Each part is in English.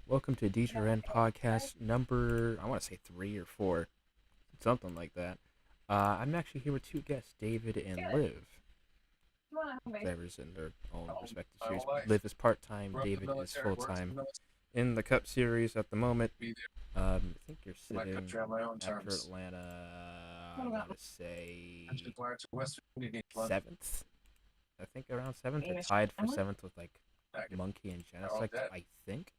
Welcome to DGRN podcast number, I want to say 3 or 4, something like that. I'm actually here with two guests, David and Liv. Drivers in their own respective series. Liv is part time, David is full time. In the Cup Series at the moment, I think you're sitting after Atlanta, I want to say 7th. I think around 7th, or tied for 7th with like Monkey and Genesect, I think,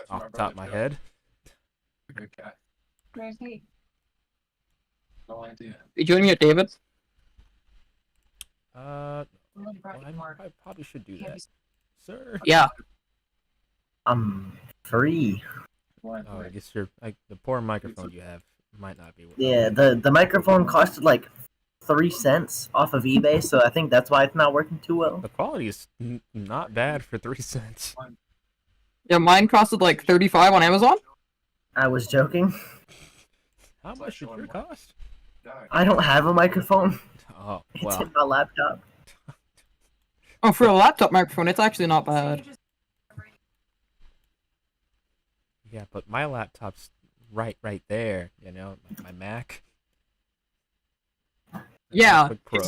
off the top of my head. You join me at David? Well, I probably should do that, sir. Yeah. I'm free. Oh, I guess the poor microphone you have might not be. Yeah, the microphone costed like 3 cents off of eBay, so I think that's why it's not working too well. The quality is not bad for 3 cents. Yeah, mine costed like $35 on Amazon. I was joking. How much did your cost? I don't have a microphone. Oh, It's well. in my laptop. Oh, for a laptop microphone, it's actually not bad. Yeah, but my laptop's right there. You know, like my Mac. Yeah, MacBook Pro.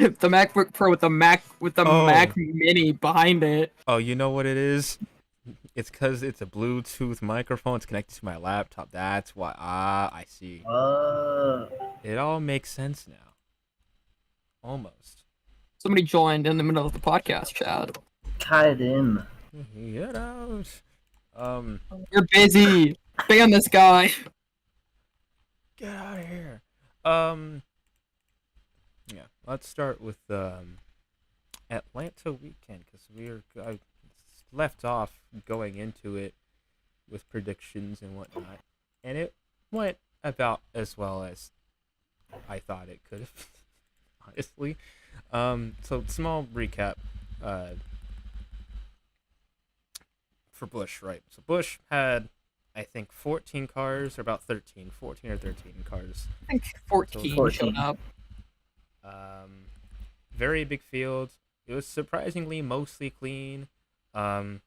the MacBook Pro with the Mac Oh. Mac Mini behind it. Oh, you know what it is? It's because it's a Bluetooth microphone. It's connected to my laptop. That's why. I see. It all makes sense now. Almost. Somebody joined in the middle of the podcast chat. Cut it in. Get out. You're busy. Ban this guy. Get out of here. Yeah. Let's start with Atlanta weekend, because I left off going into it with predictions and whatnot, and it went about as well as I thought it could have. Honestly. So small recap. For Busch, right? So Busch had, I think, 14 cars, or about 13 or 13 cars. I think 14 showed up. Very big field. It was surprisingly mostly clean. Had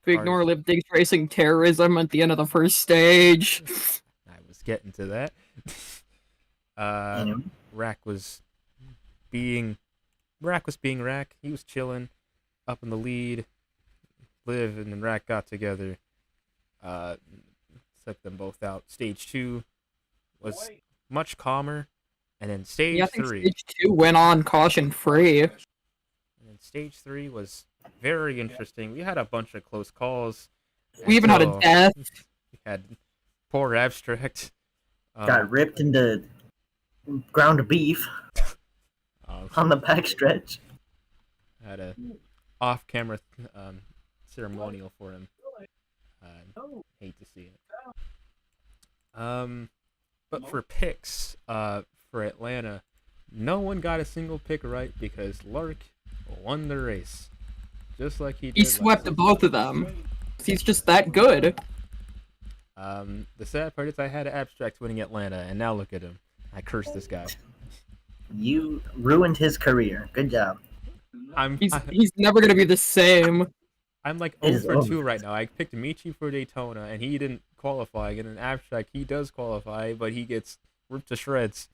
We ignore Lip Diggs racing terrorism at the end of the first stage. I was getting to that. Rack was being Rack. He was chilling up in the lead. Liv and then Rack got together. Took them both out. Stage 2 was much calmer. And then stage 3. Stage 2 went on caution free. And then stage 3 was very interesting. We had a bunch of close calls. We even had a death. We had poor Abstract. Got ripped into ground beef on the backstretch. Had a off-camera ceremonial for him. Hate to see it. But for picks, for Atlanta, no one got a single pick right because Lark won the race, just like he did. He swept both of them. He's just that good. The sad part is I had Abstract winning Atlanta, and now look at him. I cursed this guy. You ruined his career. Good job. He's never gonna be the same. I'm like 0 for 2 right now. I picked Michi for Daytona, and he didn't qualify. And in Abstract, he does qualify, but he gets ripped to shreds.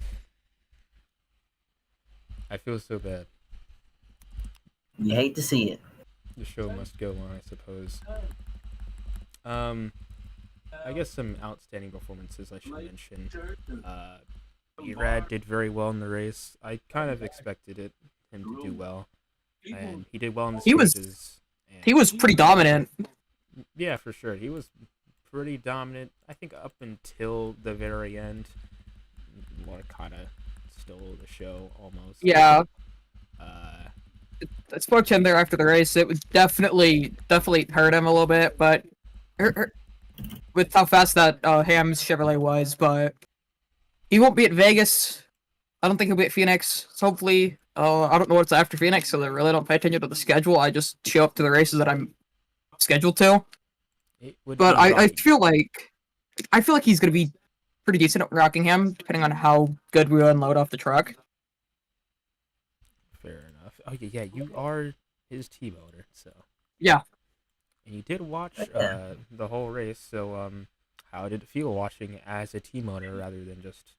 I feel so bad. You hate to see it. The show must go on, I suppose. I guess some outstanding performances I should mention. Erad did very well in the race. I kind of expected him to do well, and he did well in the stages. He was pretty dominant. Yeah, for sure. He was pretty dominant. I think up until the very end, Mark kind of stole the show almost. Yeah. I spoke to him there after the race. It would definitely hurt him a little bit, but with how fast that Ham's Chevrolet was, but he won't be at Vegas. I don't think he'll be at Phoenix. So hopefully, I don't know what's after Phoenix, so I really don't pay attention to the schedule. I just show up to the races that I'm scheduled to. But I feel like he's gonna be pretty decent at Rockingham, depending on how good we unload off the truck. Fair enough. Oh yeah, you are his T-boater, so. Yeah. And you did watch Yeah. the whole race, so how did it feel watching as a team owner rather than just,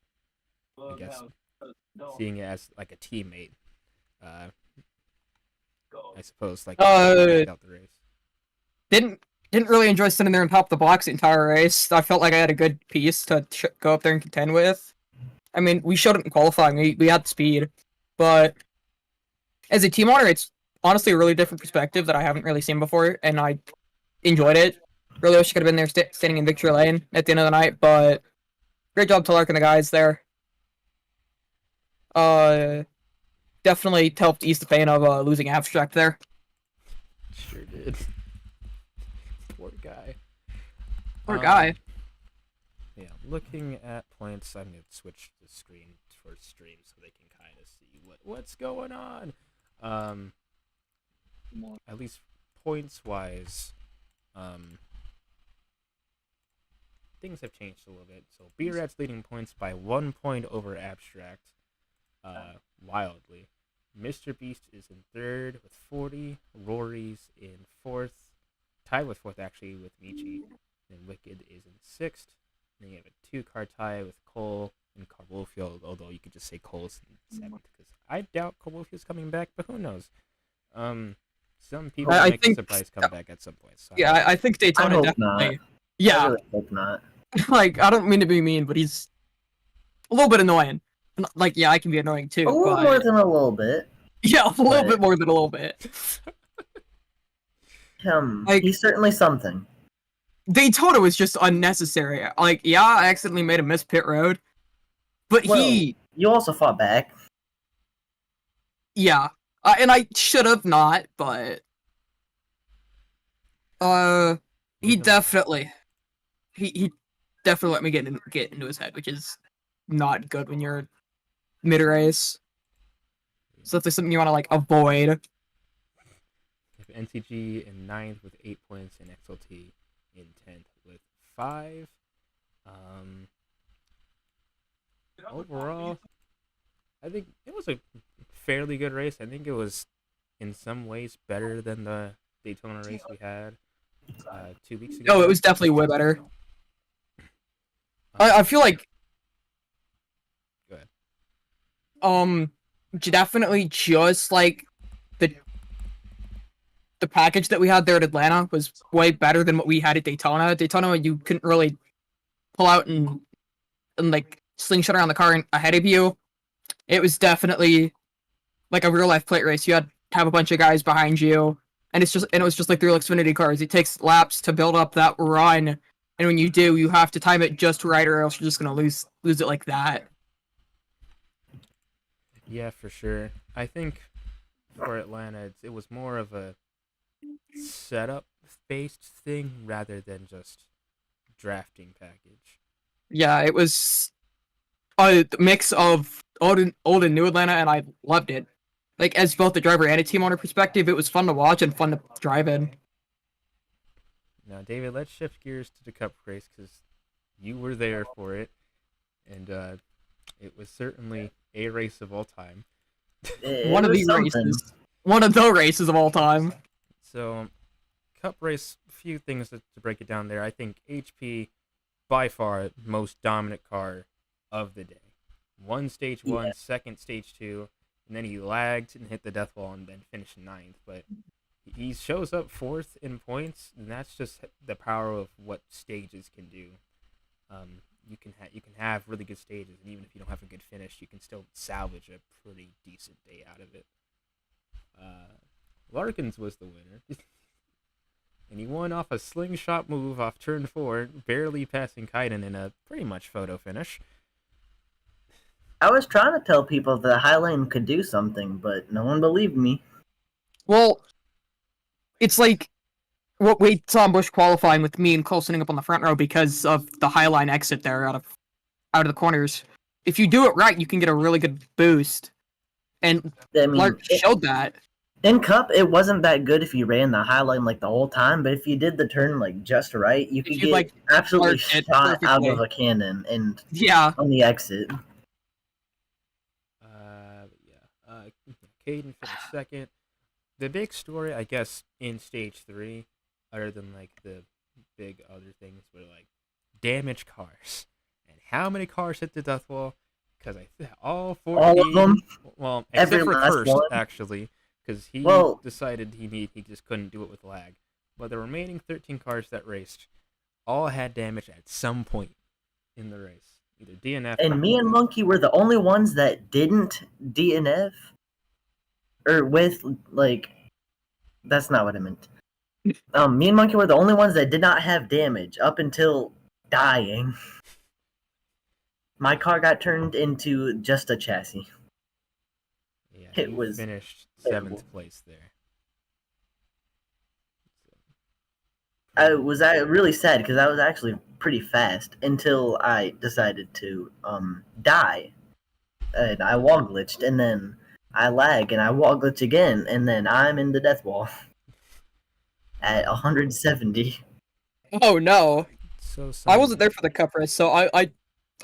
I guess, seeing it as like a teammate? Uh, I suppose like Uh, out the race. didn't didn't really enjoy sitting there on top of the box the entire race. I felt like I had a good piece to go up there and contend with. I mean, we showed it in qualifying. We had speed, but as a team owner, it's honestly a really different perspective that I haven't really seen before, and I enjoyed it. Really wish I could have been there standing in victory lane at the end of the night, but great job to Lark and the guys there. Uh, Definitely helped ease the pain of losing abstract there. Sure did. Poor guy. Poor guy. Yeah, looking at points, I'm gonna switch the screen for stream so they can kind of see what's going on. At least points wise, things have changed a little bit. So B-Rat's leading points by 1 point over Abstract, wildly. Mr. Beast is in third with 40. Rory's in fourth, tied with fourth actually with Michi. And Wicked is in sixth. And then you have a 2-car tie with Cole and Carwolfield, although you could just say Cole's in seventh because I doubt Carwolfield's coming back, but who knows? Some people make a surprise comeback at some point. So yeah, I think Daytona definitely. Not. Yeah, I really hope not. Like, I don't mean to be mean, but he's a little bit annoying. Like, yeah, I can be annoying too. A little more than a little bit. Yeah, a little bit more than a little bit. Like, he's certainly something. Daytona was just unnecessary. Like, yeah, I accidentally made him miss pit road, but you also fought back. Yeah, and I should have not, but he definitely he definitely let me get into his head, which is not good when you're mid race. So if there's something you want to like avoid. NTG in 9th with 8 points and XLT in 10th with 5. Overall, I think it was a fairly good race. I think it was in some ways better than the Daytona race we had 2 weeks ago. Oh, it was definitely way better. I feel like. Go ahead. Definitely just like the package that we had there at Atlanta was way better than what we had at Daytona. Daytona, you couldn't really pull out and like slingshot around the car ahead of you. It was definitely like a real life plate race. You had to have a bunch of guys behind you, and it was just like the real Xfinity cars. It takes laps to build up that run, and when you do, you have to time it just right, or else you're just gonna lose it like that. Yeah, for sure. I think for Atlanta, it was more of a setup-based thing rather than just drafting package. Yeah, it was a mix of old and new Atlanta, and I loved it. Like, as both the driver and a team owner perspective, it was fun to watch and fun to drive in. Now, David, let's shift gears to the Cup race because you were there for it, and it was certainly a race of all time. One of the races of all time. So, Cup race, a few things to break it down there. I think HP, by far, most dominant car of the day. Won stage 1, second stage 2, and then he lagged and hit the death wall and then finished 9th. But he shows up 4th in points, and that's just the power of what stages can do. You can have really good stages, and even if you don't have a good finish, you can still salvage a pretty decent day out of it. Larkins was the winner, and he won off a slingshot move off turn 4, barely passing Kaiden in a pretty much photo finish. I was trying to tell people that Highlane could do something, but no one believed me. Well, it's like what we saw in Busch qualifying with me and Cole sitting up on the front row because of the Highline exit there out of the corners. If you do it right, you can get a really good boost, and Lark showed that. In Cup, it wasn't that good if you ran the Highline like the whole time, but if you did the turn like just right, you could get like, absolutely shot out of a cannon and on the exit. Kaiden finished second. The big story, I guess, in stage 3, other than like the big other things, were like damaged cars. And how many cars hit the death wall? Because I think all 14. All of them. Well, Every except for last Cursed, one. actually, because he decided he just couldn't do it with lag. But the remaining 13 cars that raced all had damage at some point in the race, either DNF. And me and Monkey were the only ones that didn't DNF, or with like, that's not what I meant. Me and Monkey were the only ones that did not have damage up until dying. My car got turned into just a chassis. Yeah, it was finished 7th place there. I was really sad because I was actually pretty fast until I decided to die, and I wall glitched, and then I lag, and I wall glitch again, and then I'm in the death wall at 170. Oh no! So I wasn't there for the cup race, so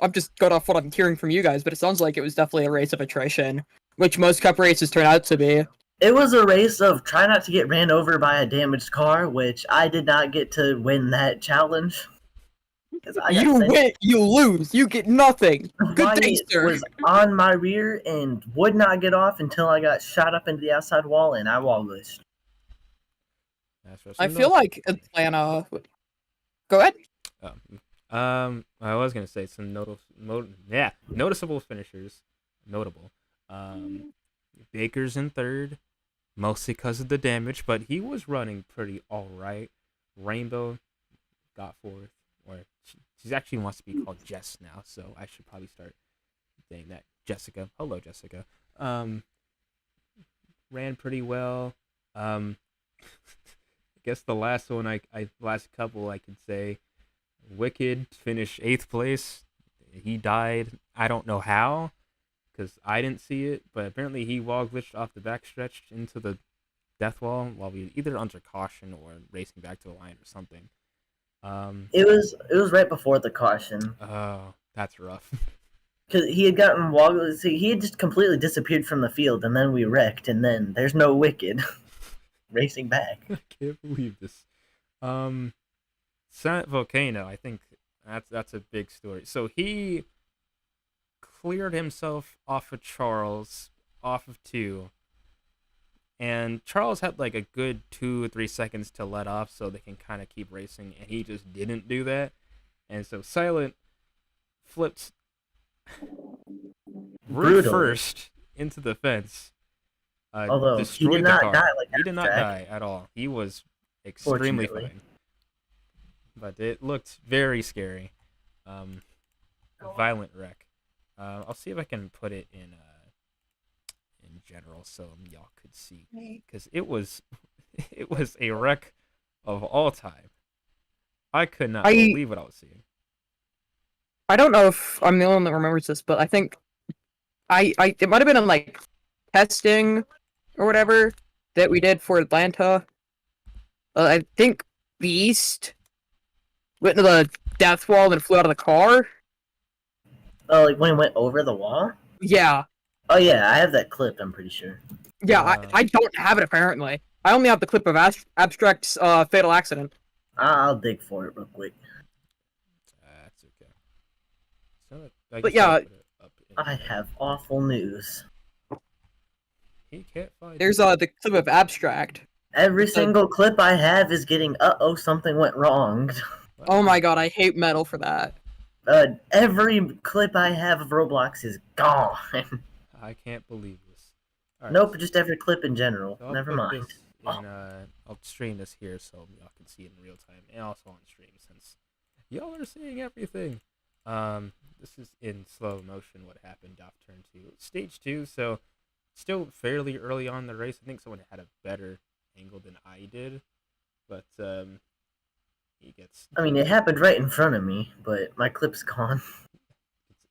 I'm just going off what I'm hearing from you guys, but it sounds like it was definitely a race of attrition, which most cup races turn out to be. It was a race of try not to get ran over by a damaged car, which I did not get to win that challenge. You win, you lose, you get nothing. Good day, sir. Was on my rear and would not get off until I got shot up into the outside wall, and I wall glitched. I feel like Atlanta. Go ahead. I was gonna say some noticeable finishers. Notable. Baker's in 3rd, mostly because of the damage, but he was running pretty all right. Rainbow got 4th, or she actually wants to be called Jess now, so I should probably start saying that. Jessica, hello Jessica. Ran pretty well. I guess the last one last couple I could say, Wicked finished 8th place. He died. I don't know how, because I didn't see it, but apparently he wall glitched off the backstretch into the death wall while we either under caution or racing back to the line or something. It was right before the caution. Oh, that's rough. Because he had gotten wall glitched. He had just completely disappeared from the field, and then we wrecked, and then there's no Wicked racing back. I can't believe this. Silent Volcano, I think that's a big story. So he cleared himself off of Charles, off of 2. And Charles had like a good 2 or 3 seconds to let off so they can kind of keep racing, and he just didn't do that. And so Silent flipped root first into the fence. Although he did not die he did not die at all. He was extremely fine. But it looked very scary. Violent wreck. I'll see if I can put it in general so y'all could see, because it was a wreck of all time. I could not believe what I was seeing. I don't know if I'm the only one that remembers this, but I think it might have been in like testing or whatever that we did for Atlanta. I think Beast went into the death wall and flew out of the car. Oh, like when it went over the wall? Yeah. Oh yeah, I have that clip, I'm pretty sure. Yeah, I don't have it apparently. I only have the clip of Abstract's fatal accident. I'll dig for it real quick. That's okay. So, but yeah, I have awful news. He can't find There's the clip of Abstract. Every single clip I have is getting something went wrong. Oh my god, I hate metal for that. Every clip I have of Roblox is gone. I can't believe this. Right, nope, just every clip in general. So Never mind. I'll stream this here so y'all can see it in real time, and also on stream since y'all are seeing everything. This is in slow motion what happened off turn 2. Stage 2, so still fairly early on in the race. I think someone had a better angle than I did, but he gets... I mean, it happened right in front of me, but my clip's gone.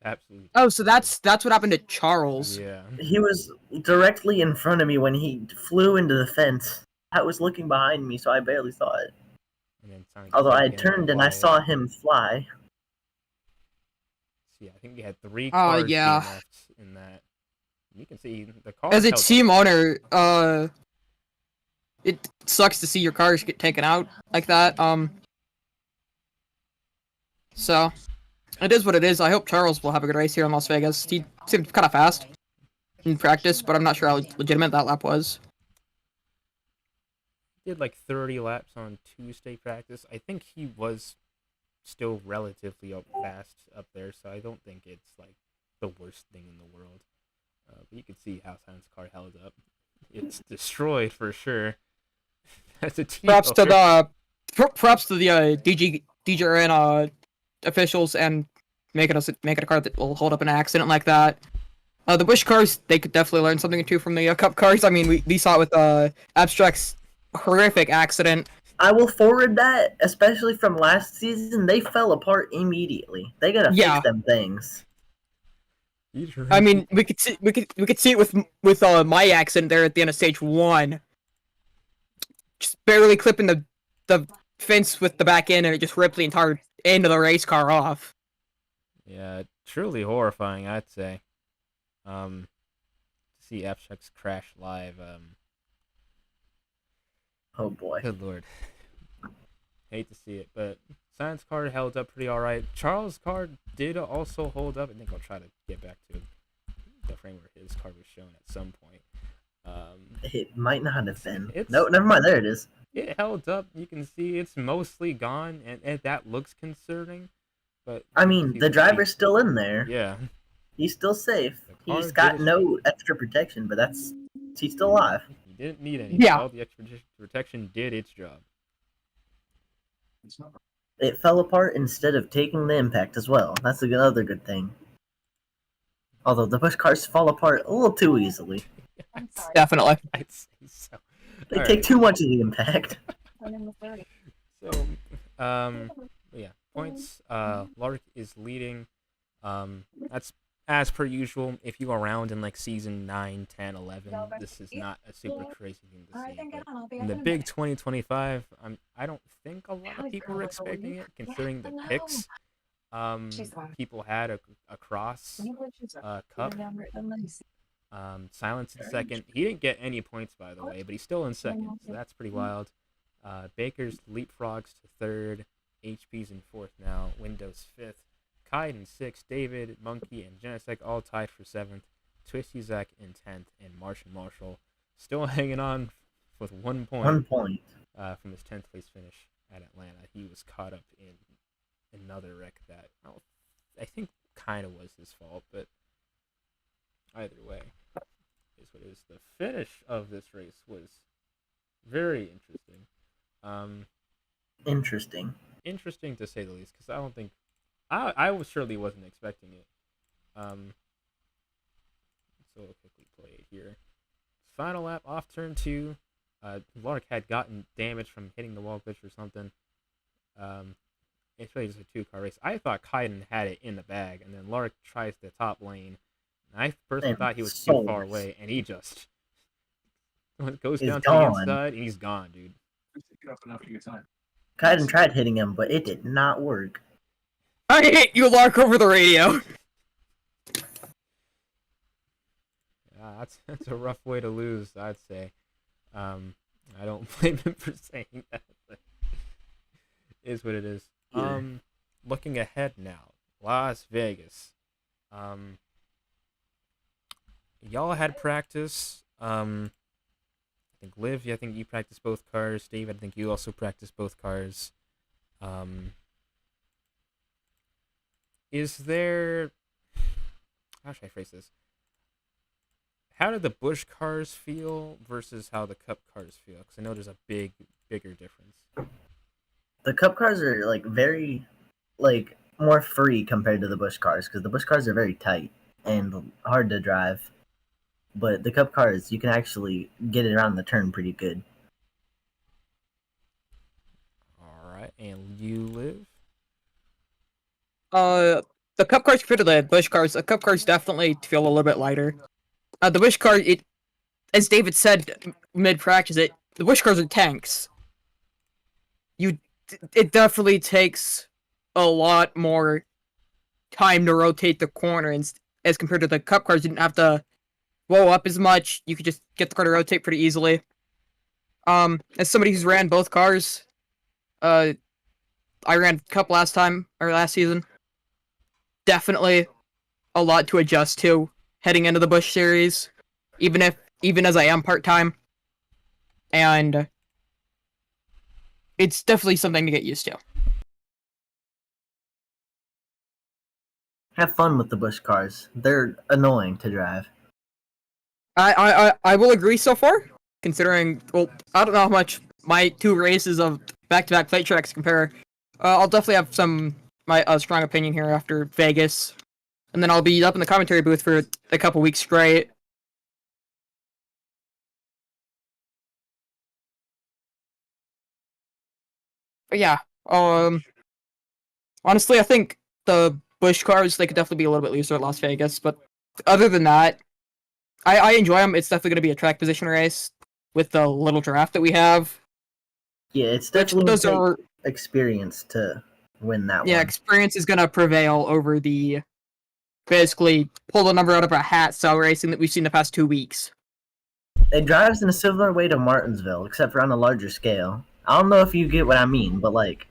Absolutely. Oh, so that's what happened to Charles. Yeah. He was directly in front of me when he flew into the fence. I was looking behind me, so I barely saw it. Although I turned and I saw him fly. So yeah, I think we had 3 cars left in that. You can see the car. As a team owner, it sucks to see your cars get taken out like that. So it is what it is. I hope Charles will have a good race here in Las Vegas. He seemed kind of fast in practice, but I'm not sure how legitimate that lap was. Did like 30 laps on Tuesday practice. I think he was still relatively fast up there, so I don't think it's like the worst thing in the world. But you can see how Silent's car held up. It's destroyed for sure. That's a T. Props to the DGRN officials and making a car that will hold up an accident like that. The Busch cars, they could definitely learn something or two from the Cup cars. I mean, we saw it with Abstract's horrific accident. I will forward that, especially from last season. They fell apart immediately. They gotta fix them things. I mean, we could see it with my accident there at the end of stage 1. Just barely clipping the fence with the back end, and it just ripped the entire end of the race car off. Yeah, truly horrifying, I'd say. To see Abstract's crash live. Oh boy. Good lord. Hate to see it, but Silent's car held up pretty alright. Charles' car did also hold up. I think I'll try to get back to the frame where his car was shown at some point. It might not have been. No, never mind. There it is. It held up. You can see it's mostly gone, and that looks concerning. But I mean, the driver's still in there. Yeah. He's still safe. He's got no extra protection, but he's still alive. He didn't need any. Yeah. All the extra protection did its job. It fell apart instead of taking the impact as well. That's another good thing. Although the Busch cars fall apart a little too easily. Definitely. I'd say so. They take too much of the impact. So, yeah, points. Lark is leading. That's as per usual. If you go around in like season 9, 10, 11, this is not a super crazy thing to see. But in the big 2025, I don't think a lot of people were expecting it, considering the picks. People had a cross cup. Silence in second. He didn't get any points, by the way, but he's still in second, so that's pretty wild. Baker's leapfrogs to third. HP's in fourth now. Windows fifth. Kite in sixth. David, Monkey, and Genesec all tied for seventh. Twisty Zach in 10th, and Martian Marshall still hanging on with 1 point. 1 point. From his 10th place finish at Atlanta. He was caught up in another wreck that I think kind of was his fault, but either way, is what it is. The finish of this race was very interesting. Interesting to say the least, because I don't think I surely wasn't expecting it. So we'll quickly play it here. Final lap off turn 2. Lark had gotten damage from hitting the wall glitch or something. It's really just a 2-car race. I thought Kaiden had it in the bag, and then Lark tries the top lane. And I personally thought he was too far away, and he just goes down to the inside, and he's gone, dude. Kaiden tried hitting him, but it did not work. I hate you, Lark, over the radio. That's a rough way to lose, I'd say. I don't blame him for saying that, but it is what it is. Yeah. Looking ahead now, Las Vegas. Y'all had practice. I think Liv, I think you practiced both cars. Dave, I think you also practiced both cars. Is there... How should I phrase this? How did the Busch cars feel versus how the Cup cars feel? Because I know there's a bigger difference. The Cup cars are like very, like more free compared to the Busch cars, because the Busch cars are very tight and hard to drive. But the Cup cars, you can actually get it around the turn pretty good. All right, and you Liv? The Cup cars compared to the Busch cars, the Cup cars definitely feel a little bit lighter. The Busch car, as David said mid-practice, the Busch cars are tanks. It definitely takes a lot more time to rotate the corner, as compared to the Cup cars. You didn't have to blow up as much. You could just get the car to rotate pretty easily. As somebody who's ran both cars, I ran Cup last season. Definitely a lot to adjust to heading into the Busch series, even as I am part-time, and it's definitely something to get used to. Have fun with the Busch cars. They're annoying to drive. I will agree so far, considering, well, I don't know how much my 2 races of back-to-back plate tracks compare. I'll definitely have my strong opinion here after Vegas, and then I'll be up in the commentary booth for a couple weeks straight. But yeah, honestly, I think the Busch cars, they could definitely be a little bit looser at Las Vegas, but other than that, I enjoy them. It's definitely going to be a track position race with the little draft that we have. Yeah, it's definitely those are experience to win that one. Yeah, experience is going to prevail over the basically pull the number out of a hat style racing that we've seen the past 2 weeks. It drives in a similar way to Martinsville, except for on a larger scale. I don't know if you get what I mean, but like...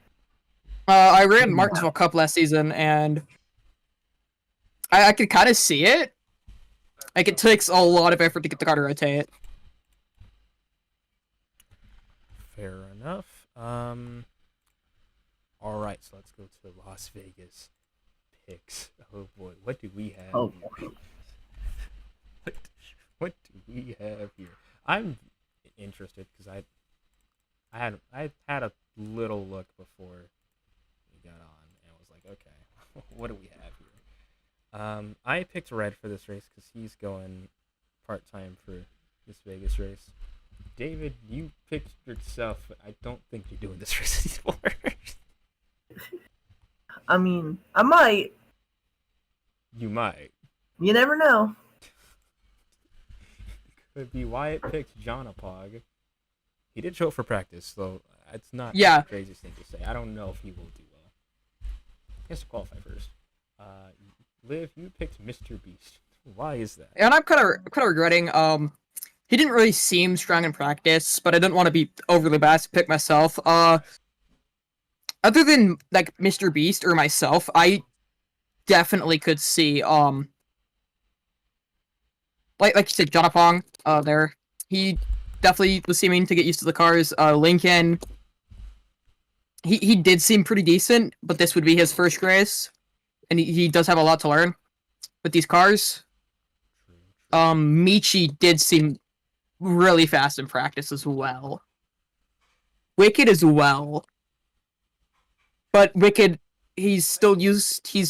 I ran Martinsville Cup last season, and I could kind of see it. Like, it takes a lot of effort to get the car to rotate. Fair enough. All right, so let's go to Las Vegas picks. Oh boy, what do we have? Oh here? What do we have here? I'm interested because I had a little look before we got on, and I was like, okay, what do we have here? I picked Red for this race because he's going part-time for this Vegas race. David, you picked yourself. I don't think you're doing this race anymore. I mean, I might. You might. You never know. Could be Wyatt picked Jonapog. He did show up for practice, so it's not Yeah. the craziest thing to say. I don't know if he will do well. He has to qualify first. Liv, you picked Mr. Beast. Why is that? And I'm kind of regretting. He didn't really seem strong in practice, but I didn't want to be overly biased to pick myself. Other than like Mr. Beast or myself, I definitely could see like you said, Jonapong there. He definitely was seeming to get used to the cars. Lincoln, he did seem pretty decent, but this would be his first race, and he does have a lot to learn with these cars. Michi did seem really fast in practice as well. Wicked as well. But Wicked, he's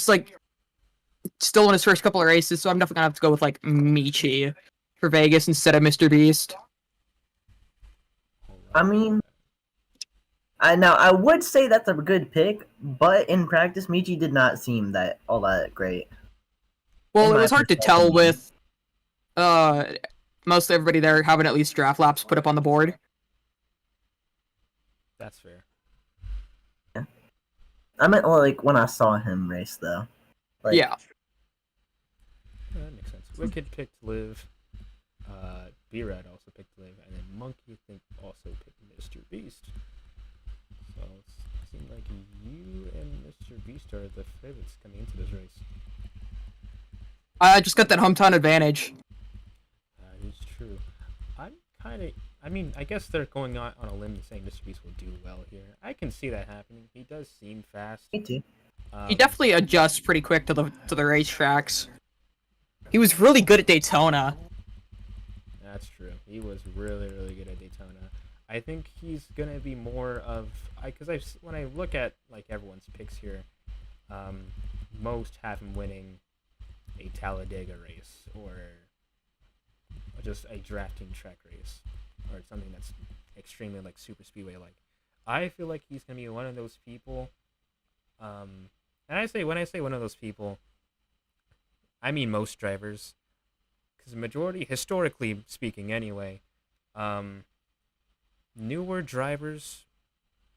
like still in his first couple of races, so I'm definitely gonna have to go with like Michi for Vegas instead of Mr. Beast. I mean, I would say that's a good pick, but in practice, Michi did not seem all that great. Well, it was hard to tell with most everybody there having at least draft laps put up on the board. That's fair. Yeah. I meant like when I saw him race though. Like, yeah. That makes sense. Wicked picked Liv. B-Rad also picked Liv, and then Monkey I think also picked Mr. Beast. So it seems like you and Mr. Beast are the favorites coming into this race. I just got that hometown advantage. That is true. I guess they're going on a limb and saying Mr. Beast will do well here. I can see that happening. He does seem fast. Me too. He definitely adjusts pretty quick to the racetracks. He was really good at Daytona. That's true. He was really, really good at Daytona. I think he's gonna be more of when I look at like everyone's picks here, most have him winning a Talladega race or just a drafting track race or something that's extremely like super speedway like. I feel like he's gonna be one of those people. And when I say one of those people, I mean most drivers, because the majority, historically speaking, anyway, newer drivers,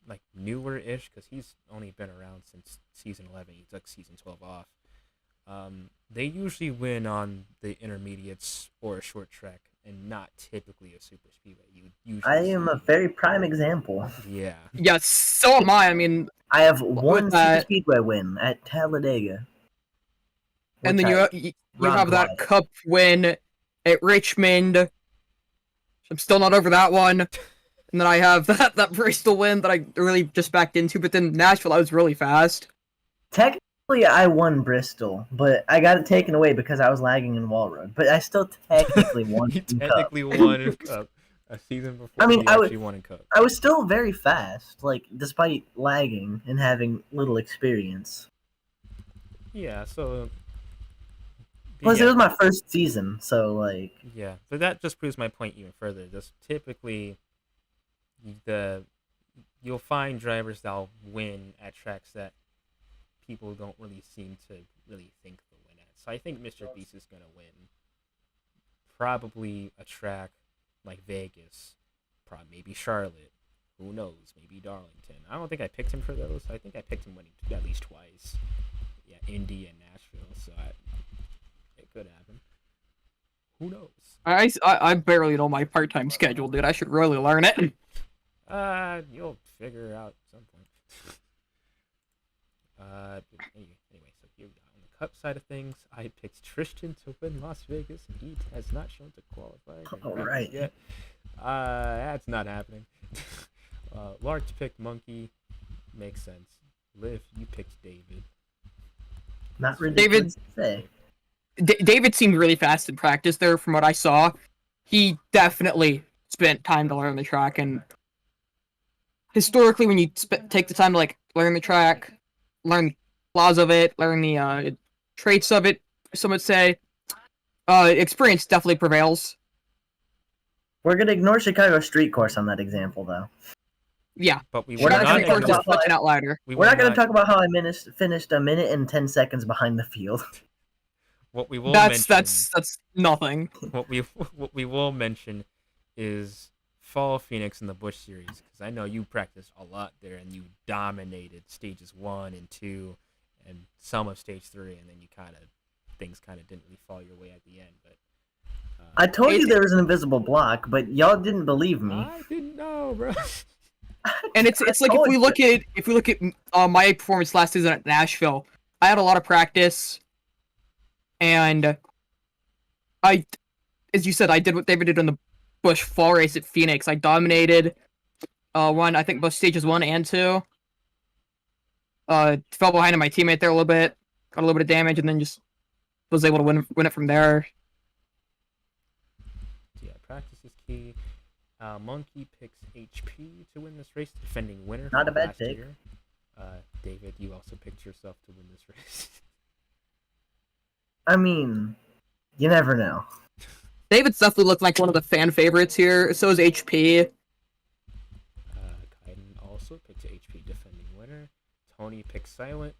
like newer-ish, because he's only been around since season 11. He took season 12 off. They usually win on the intermediates or a short track and not typically a super speedway. You would I usually am a see, very prime example. yeah. Yes, so am I. I mean, I have with one super that, speedway win at Talladega. and which then I you have robbed that Wyatt. cup win at Richmond. I'm still not over that one. And then I have that Bristol win that I really just backed into. But then Nashville, I was really fast. Technically, I won Bristol, but I got it taken away because I was lagging in Wall Road. But I still technically won He in Cup. technically won in Cup a season before I mean, he I actually won in Cup. I was still very fast, like despite lagging and having little experience. Yeah, so Plus, yeah, it was my first season, so like yeah, but that just proves my point even further. Just typically, you'll find drivers that'll win at tracks that people don't really seem to really think they'll win at. So I think Mr. Beast is gonna win. Probably a track like Vegas, probably maybe Charlotte. Who knows? Maybe Darlington. I don't think I picked him for those. I think I picked him winning at least twice. Yeah, Indy and Nashville. So it could happen. Who knows? I barely know my part-time schedule, dude. I should really learn it. You'll figure it out at some point. Anyway, so here on the Cup side of things, I picked Tristan to win Las Vegas, and he has not shown to qualify all right. yet. That's not happening. Larks picked Monkey, makes sense. Liv, you picked David. not ridiculous to say. David seemed really fast in practice there, from what I saw. He definitely spent time to learn the track, and historically, when you take the time to like learn the track, learn the flaws of it, learn the traits of it, some would say, experience definitely prevails. We're gonna ignore Chicago Street Course on that example, though. Yeah, But we We're will not not gonna Chicago talk Street ignore, Course about is an outlier. We're not gonna talk about how I finished a minute and 10 seconds behind the field. what we will That's mention. that's nothing. What we will mention is Fall Phoenix in the Busch Series, because I know you practiced a lot there and you dominated stages 1 and 2 and some of stage 3, and then things kind of didn't really fall your way at the end. But I told you there was an invisible block, but y'all didn't believe me. I didn't know, bro. And it's like if we look at my performance last season at Nashville, I had a lot of practice, and I, as you said, I did what David did on the Busch Fall race at Phoenix. I dominated I think both stages 1 and 2. Fell behind my teammate there a little bit, got a little bit of damage, and then just was able to win it from there. Yeah, practice is key. Monkey picks HP to win this race, defending winner. Not from a bad last pick. year. David, you also picked yourself to win this race. I mean, you never know. David's definitely looked like one of the fan favorites here. So is HP. Kaiden also picked HP, defending winner. Tony picked Silent.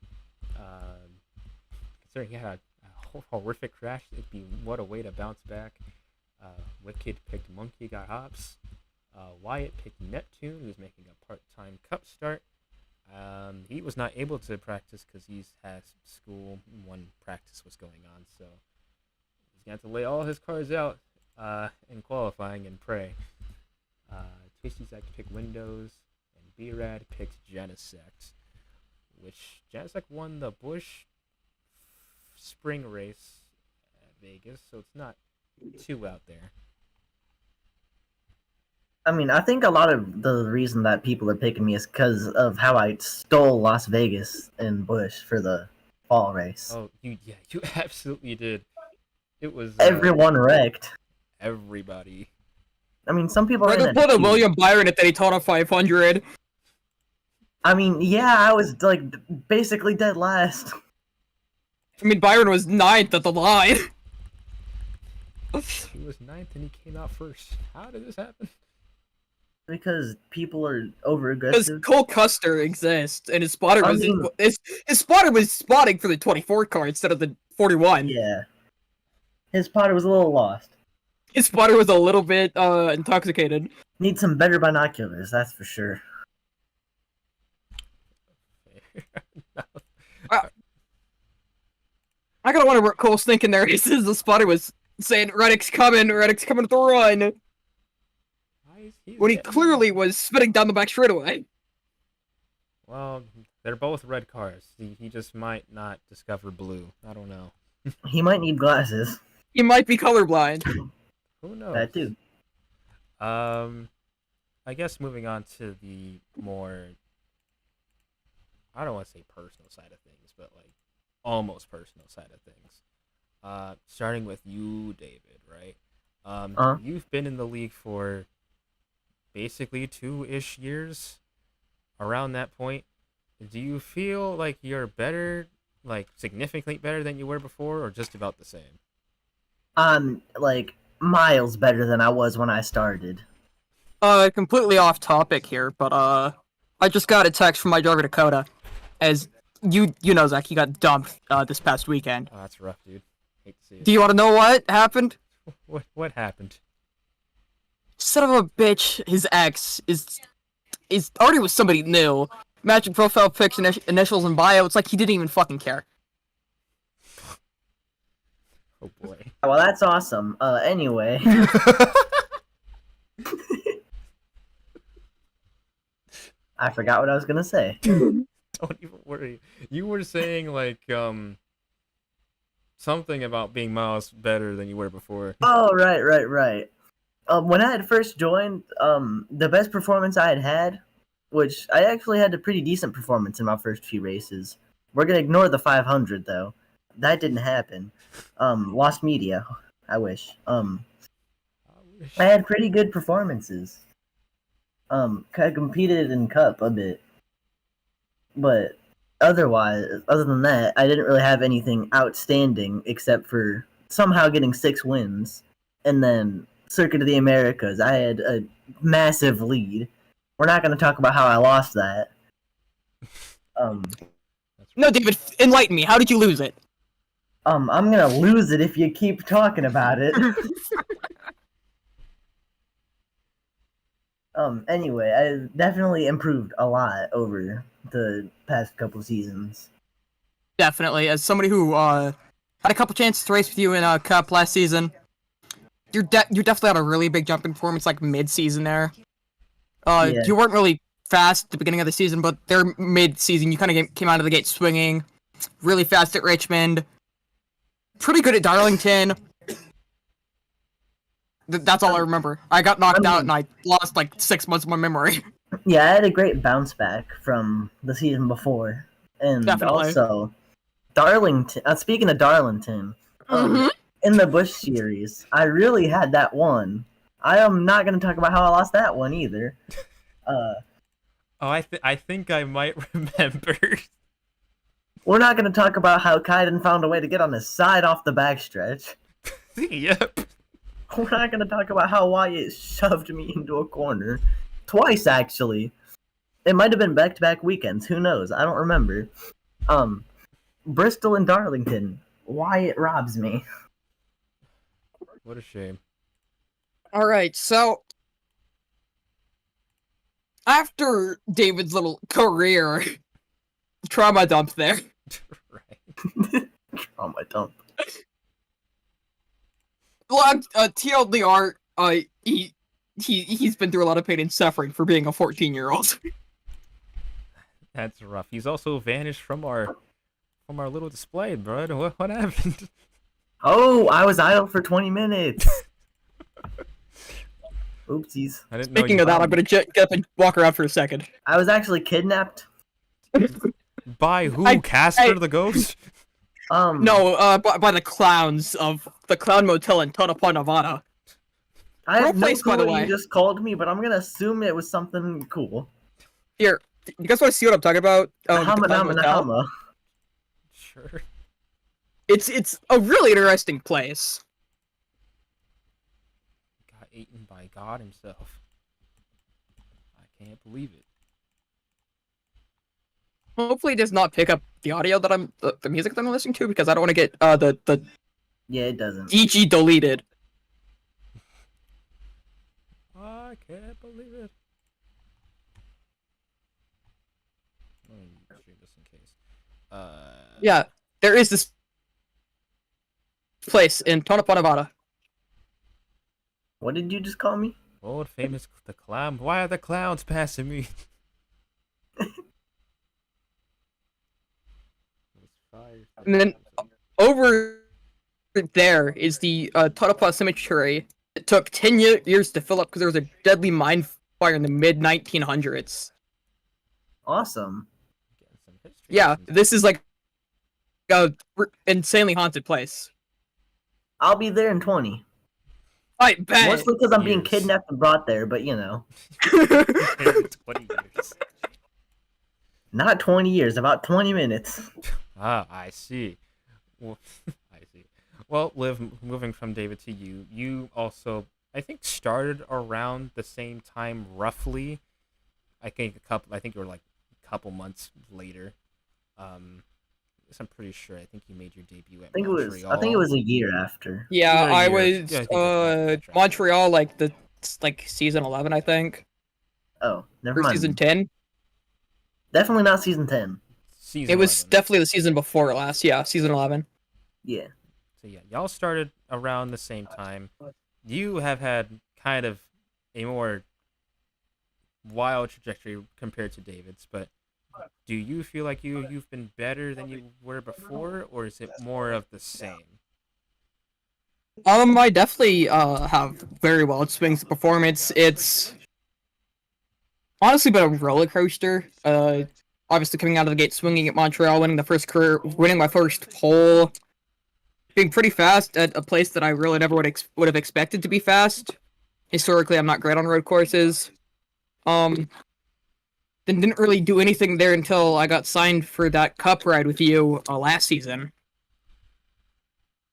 Considering he had a horrific crash, it'd be what a way to bounce back. Wicked picked Monkey, got hops. Wyatt picked Neptune, who's making a part-time Cup start. He was not able to practice because he has school when practice was going on, so he's going to have to lay all his cards out in qualifying and pray. Twisty Zach picked Windows, and B-Rad picked Genesect, which Genesect won the Busch spring race at Vegas, so it's not too out there. I mean, I think a lot of the reason that people are picking me is because of how I stole Las Vegas and Busch for the fall race. Oh, you absolutely did. It was Everyone wrecked. everybody. I mean, some people Rather ran put at a two. William Byron at Daytona 500. I mean, yeah, I was like basically dead last. I mean, Byron was 9th at the line. He was 9th and he came out first. How did this happen? Because people are over Because aggressive. Cole Custer exists, and his spotter I was mean- his spotter was spotting for the 24 car instead of the 41. Yeah. His spotter was a little lost. His spotter was a little bit intoxicated. Need some better binoculars, that's for sure. I gotta wonder what Cole's thinking there. He says the spotter was saying Reddick's coming with the run, He's when he getting clearly there. was spinning down the back straightaway. Well, they're both red cars. He just might not discover blue. I don't know. He might need glasses. He might be colorblind. Who knows? That too. I guess moving on to the more, I don't want to say personal side of things, but like almost personal side of things. Starting with you, David, right? You've been in the league for basically 2-ish years. Around that point, do you feel like you're better, like significantly better than you were before, or just about the same? Like miles better than I was when I started. Completely off topic here, but I just got a text from my driver Dakota, as you know, Zach, he got dumped this past weekend. Oh, that's rough, dude. Hate to see it. Do you want to know what happened? What happened? Son of a bitch, his ex is already with somebody new. Matching profile pics, initials, and bio. It's like he didn't even fucking care. Oh boy. Well, that's awesome. Anyway. I forgot what I was gonna say. Don't even worry. You were saying like something about being miles better than you were before. Oh, right. When I had first joined, the best performance I had, which I actually had a pretty decent performance in my first few races. We're gonna ignore the 500 though. That didn't happen. Lost media. I wish. I had pretty good performances. I competed in Cup a bit, but other than that, I didn't really have anything outstanding except for somehow getting 6 wins, and then Circuit of the Americas. I had a massive lead. We're not going to talk about how I lost that. No, David, enlighten me. How did you lose it? I'm gonna lose it if you keep talking about it. Anyway, I definitely improved a lot over the past couple seasons. Definitely, as somebody who had a couple chances to race with you in a Cup last season, you definitely had a really big jump in performance like mid-season there. Yeah. You weren't really fast at the beginning of the season, but there mid-season you kind of came out of the gate swinging, really fast at Richmond, pretty good at Darlington. That's all I remember. I got knocked out and I lost like 6 months of my memory. Yeah, I had a great bounce back from the season before, and Definitely. also Darlington. Speaking of Darlington, in the Bush series, I really had that one. I am not going to talk about how I lost that one either. I think I might remember. We're not going to talk about how Kaiden found a way to get on his side off the backstretch. Yep. We're not going to talk about how Wyatt shoved me into a corner. Twice, actually. It might have been back-to-back weekends. Who knows? I don't remember. Bristol and Darlington. Wyatt robs me. What a shame. Alright, so after David's little career trauma dump there. Right. Trauma dump. TLDR, he's been through a lot of pain and suffering for being a 14-year-old. That's rough. He's also vanished from our little display, bro. What happened? Oh, I was idle for 20 minutes. Oopsies. I didn't know. Speaking of that, I'm gonna get up and walk around for a second. I was actually kidnapped. By who? Casper the ghost? No, by the clowns of the Clown Motel in Tonopah, Nevada. I have Well, no place, clue by the what way. you just called me, but I'm gonna assume it was something cool. Here, you guys want to see what I'm talking about? The Nahama, Clown Nahama, Motel? Nahama. Sure. It's a really interesting place. Got eaten by God himself. I can't believe it. Hopefully, it does not pick up the audio that the music that I'm listening to, because I don't want to get the Yeah, it doesn't. DG deleted. I can't believe it. Let me stream this in case. Yeah, there is this place in Tonopah, Nevada. What did you just call me? Old famous the clown. Why are the clowns passing me? And then over there is the Total Plot Cemetery. It took 10 years to fill up because there was a deadly mine fire in the mid 1900s. Awesome. Yeah, this is like a insanely haunted place. I'll be there in 20. I bet. Mostly because I'm being Years. kidnapped and brought there, but you know. 20 years. Not 20 years, about 20 minutes. Ah, I see. Well, I see. Well, Liv, moving from David to you, you also, I think, started around the same time, roughly. I think you were like a couple months later. I'm pretty sure. I think you made your debut at Montreal. I think it was a year after. Yeah, I was Yeah, I think that's right. Montreal like season 11, I think. Oh, never Or mind. season 10. Definitely not season 10. Season It was 11. definitely the season before last. Yeah, season 11. Yeah. So yeah, y'all started around the same time. You have had kind of a more wild trajectory compared to David's, but do you feel like you've been better than you were before, or is it more of the same? I definitely have very wild swings of performance. It's honestly been a roller coaster. Obviously coming out of the gate swinging at Montreal, winning my first pole, being pretty fast at a place that I really never would have expected to be fast. Historically, I'm not great on road courses. Then didn't really do anything there until I got signed for that cup ride with you last season.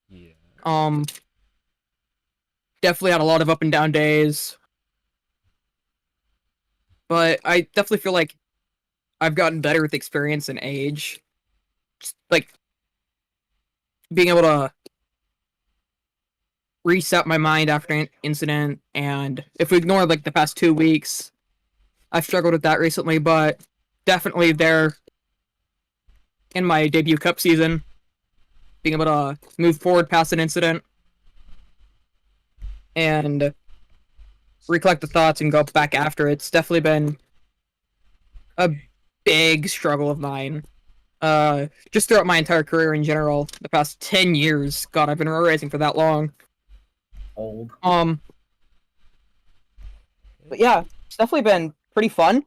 Yeah. Definitely had a lot of up and down days. But I definitely feel like I've gotten better with experience and age. Just, like, being able to reset my mind after an incident, and if we ignore, like, the past 2 weeks, I've struggled with that recently, but definitely there in my debut cup season, being able to move forward past an incident and recollect the thoughts and go back after it's definitely been a big struggle of mine. Just throughout my entire career in general, the past 10 years. God, I've been road racing for that long. Old. But yeah, it's definitely been pretty fun.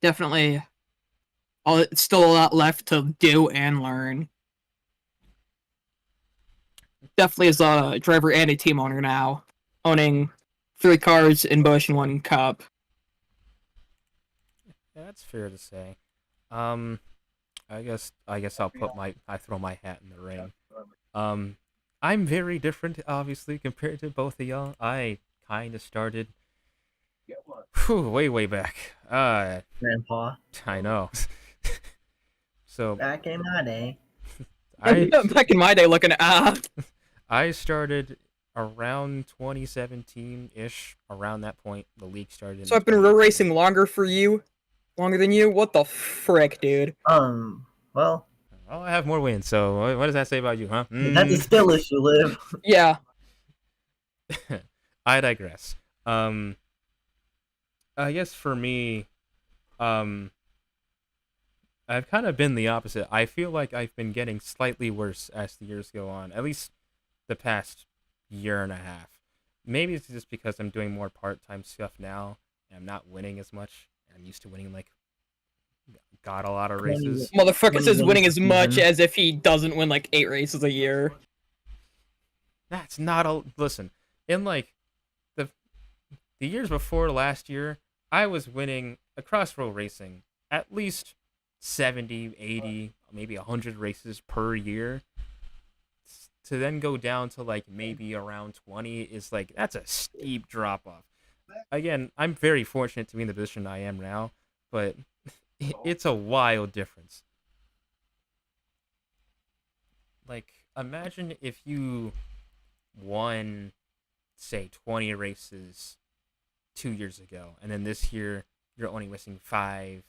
Definitely, it's still a lot left to do and learn. Definitely as a driver and a team owner now, owning 3 cars in Busch and 1 Cup. Yeah, that's fair to say. I guess I'll throw my hat in the ring. I'm very different, obviously, compared to both of y'all. I kind of started way back. Grandpa. I know. So Back in my day. Back in my day, looking at I started around 2017-ish. Around that point, the league started. So I've been road racing longer than you. What the frick, dude? Well, I have more wins. So what does that say about you, huh? that's a skill issue, Liv. Yeah. I digress. I guess for me, I've kind of been the opposite. I feel like I've been getting slightly worse as the years go on, at least the past year and a half. Maybe it's just because I'm doing more part-time stuff now, and I'm not winning as much. I'm used to winning, like, got a lot of races. Motherfucker says winning as much as if he doesn't win like 8 races a year. That's not a... Listen, in, like, the years before last year, I was winning across road racing at least 70, 80, maybe 100 races per year. To then go down to like maybe around 20 is like, that's a steep drop off. Again, I'm very fortunate to be in the position I am now, but it's a wild difference. Like, imagine if you won, say, 20 races 2 years ago, and then this year you're only winning 5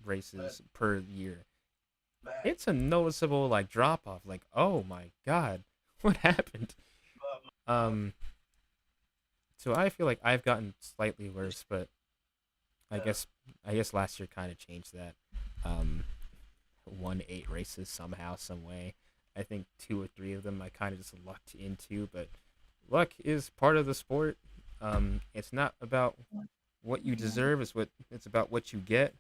races per year. It's a noticeable like drop off. Like, oh my god, What happened? Um, so I feel like I've gotten slightly worse, but I guess I guess last year kind of changed that. Um, won 8 races somehow, some way. I think 2 or 3 of them I kind of just lucked into, but luck is part of the sport. It's not about what you deserve; it's about what you get.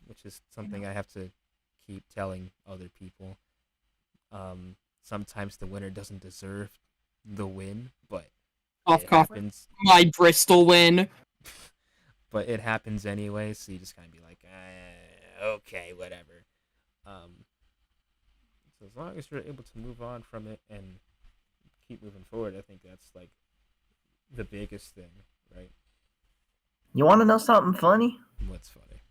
Which is something I have to keep telling other people. Sometimes the winner doesn't deserve the win, but Cough, it cough. happens. My Bristol win. But it happens anyway, so you just kind of be like, okay, whatever. So as long as you're able to move on from it and keep moving forward, I think that's like the biggest thing, right? You want to know something funny? What's funny?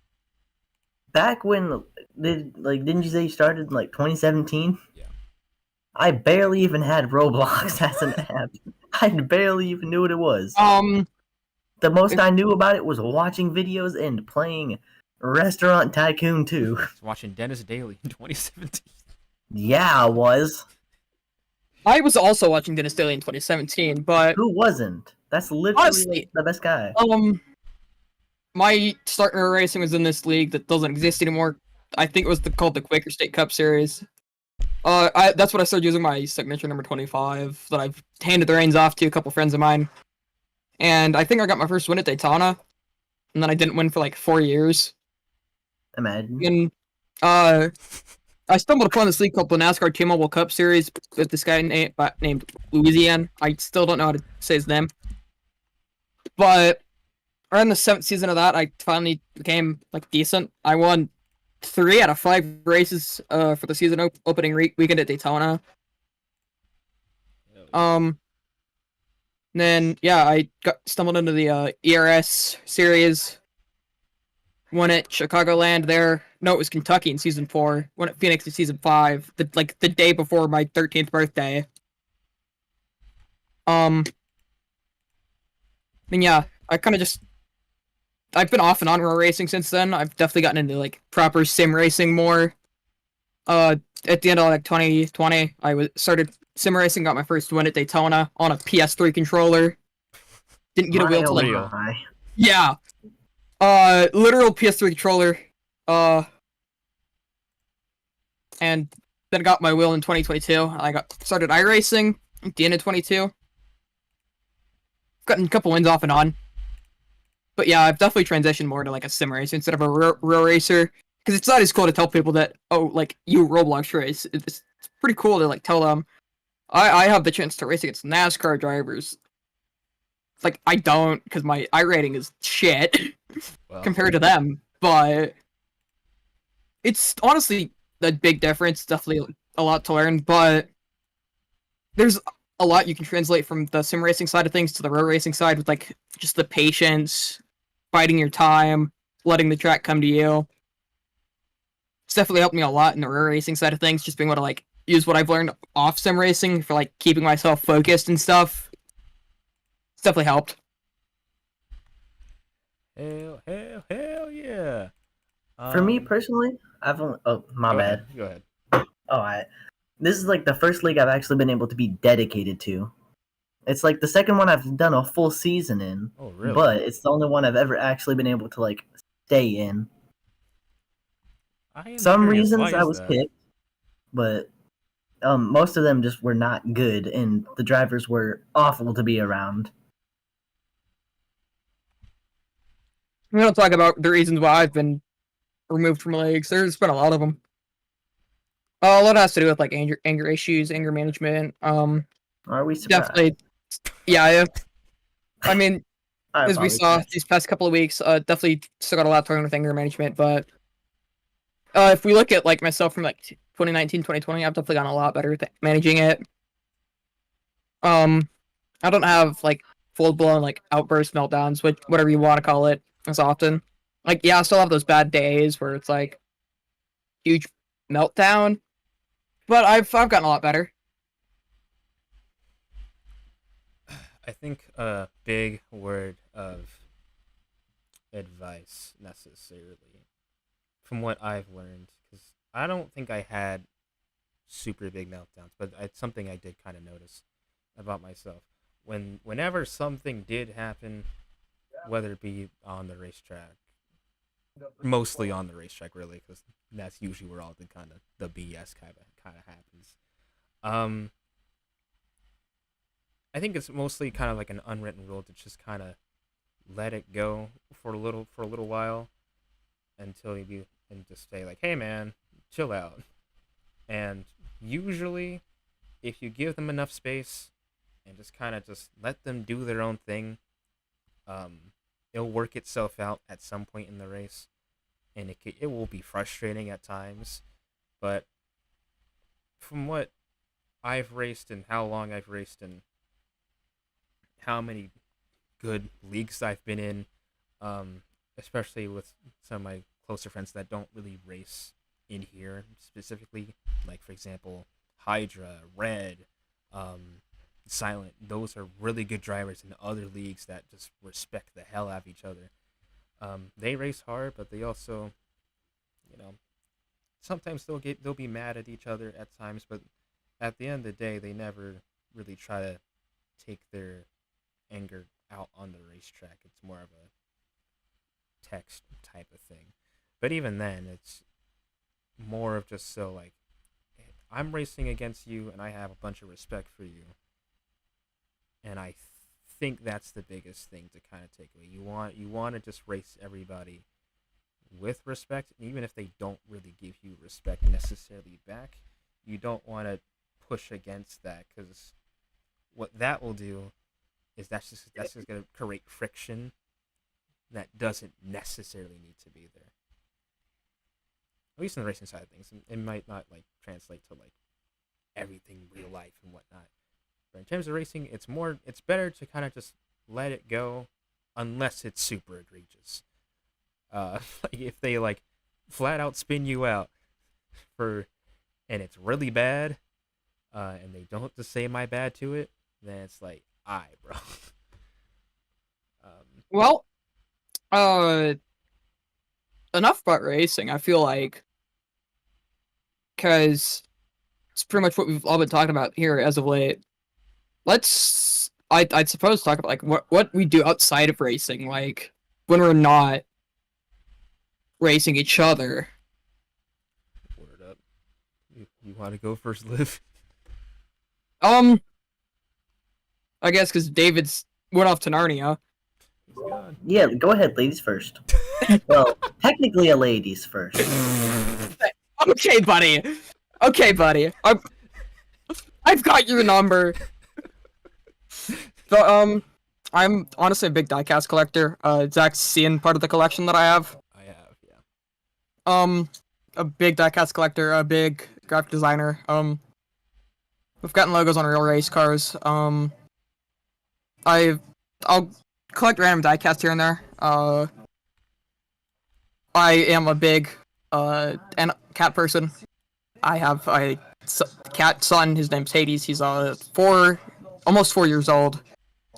Back when didn't you say you started in like 2017? Yeah. I barely even had Roblox as an app. I barely even knew what it was. The most I knew about it was watching videos and playing Restaurant Tycoon 2. I was watching Dennis Daly in 2017. Yeah, I was. I was also watching Dennis Daly in 2017, but Who wasn't? That's literally honestly, the best guy. my start in racing was in this league that doesn't exist anymore. I think it was called the Quaker State Cup Series. That's what I started using my signature number 25 that I've handed the reins off to a couple friends of mine. And I think I got my first win at Daytona, and then I didn't win for like 4 years. Imagine. And I stumbled upon this league called the NASCAR T-Mobile Cup Series with this guy named Louisiane. I still don't know how to say his name. But around the 7th season of that, I finally became like decent. I won 3 out of 5 races for the season opening weekend at Daytona. Then yeah, I stumbled into the ERS series. Won at Chicagoland there. No, it was Kentucky in season 4. Won at Phoenix in season 5. The day before my 13th birthday. Then yeah, I kind of just I've been off and on road racing since then. I've definitely gotten into like proper sim racing more. At the end of like 2020, I started sim racing. Got my first win at Daytona on a PS3 controller. Didn't get a wheel till like Real. yeah, literal PS3 controller. And then got my wheel in 2022. I got started iRacing at the end of 22. Gotten a couple wins off and on. But yeah, I've definitely transitioned more to like a sim racer instead of a real racer. Because it's not as cool to tell people that, oh, like, you Roblox race. It's pretty cool to like tell them, I have the chance to race against NASCAR drivers. Like, I don't, because my iRating is shit Well, compared to them. But it's honestly a big difference. Definitely a lot to learn. But there's a lot you can translate from the sim racing side of things to the road racing side with like just the patience, biding your time, letting the track come to you. It's definitely helped me a lot in the road racing side of things, just being able to like use what I've learned off sim racing for like keeping myself focused and stuff. It's definitely helped. Hell yeah. For me personally, I've only. Oh, my bad. Go ahead. Oh, this is like the first league I've actually been able to be dedicated to. It's like the second one I've done a full season in. Oh, really? But it's the only one I've ever actually been able to like stay in. I am Some curious, reasons why I is was that? picked, but most of them just were not good, and the drivers were awful to be around. We don't talk about the reasons why I've been removed from leagues. There's been a lot of them. A lot has to do with like anger issues, anger management. Are we surprised? Definitely, yeah. I mean, I as we saw apologize. these past couple of weeks, definitely still got a lot to learn with anger management. But if we look at like myself from like 2019, 2020, I've definitely gotten a lot better at managing it. I don't have like full blown like outburst meltdowns, which whatever you want to call it, as often. Like yeah, I still have those bad days where it's like huge meltdown, but I've gotten a lot better. I think a big word of advice necessarily, from what I've learned, because I don't think I had super big meltdowns, but it's something I did kind of notice about myself. Whenever something did happen, whether it be on the racetrack, mostly on the racetrack, really, because that's usually where all the BS kind of happens. Um, I think it's mostly kind of like an unwritten rule to just kind of let it go for a little while until you and just say like, "Hey, man, chill out." And usually, if you give them enough space and just kind of just let them do their own thing, it'll work itself out at some point in the race, and it will be frustrating at times, but from what I've raced and how long I've raced and how many good leagues I've been in, especially with some of my closer friends that don't really race in here specifically, like for example, Hydra, Red, Silent. Those are really good drivers in other leagues that just respect the hell out of each other. They race hard, but they also, sometimes they'll be mad at each other at times, but at the end of the day, they never really try to take their anger out on the racetrack. It's more of a text type of thing. But even then, it's more of just so like, I'm racing against you and I have a bunch of respect for you. And I think that's the biggest thing to kind of take away. You want to just race everybody with respect, and even if they don't really give you respect necessarily back, you don't want to push against that, because what that will do is that's just going to create friction that doesn't necessarily need to be there. At least in the racing side of things, it might not like translate to like everything real life and whatnot. But in terms of racing, it's better to kind of just let it go, unless it's super egregious. Like if they like flat out spin you out and it's really bad, and they don't just say my bad to it, then it's like, aye, bro. Well, enough about racing. I feel like, because it's pretty much what we've all been talking about here as of late. I'd suppose talk about like what we do outside of racing, like when we're not racing each other. Word up. You want to go first, Liv? I guess because David's went off to Narnia. He's gone. Yeah, go ahead, ladies first. Well, technically a ladies first. Okay, buddy. I've got your number. So, I'm honestly a big diecast collector. Zach's seen part of the collection that I have. I have, yeah. A big diecast collector, a big graphic designer. We've gotten logos on real race cars. I'll collect random diecast here and there. I am a big cat person. I have a cat son. His name's Hades. He's almost 4 years old.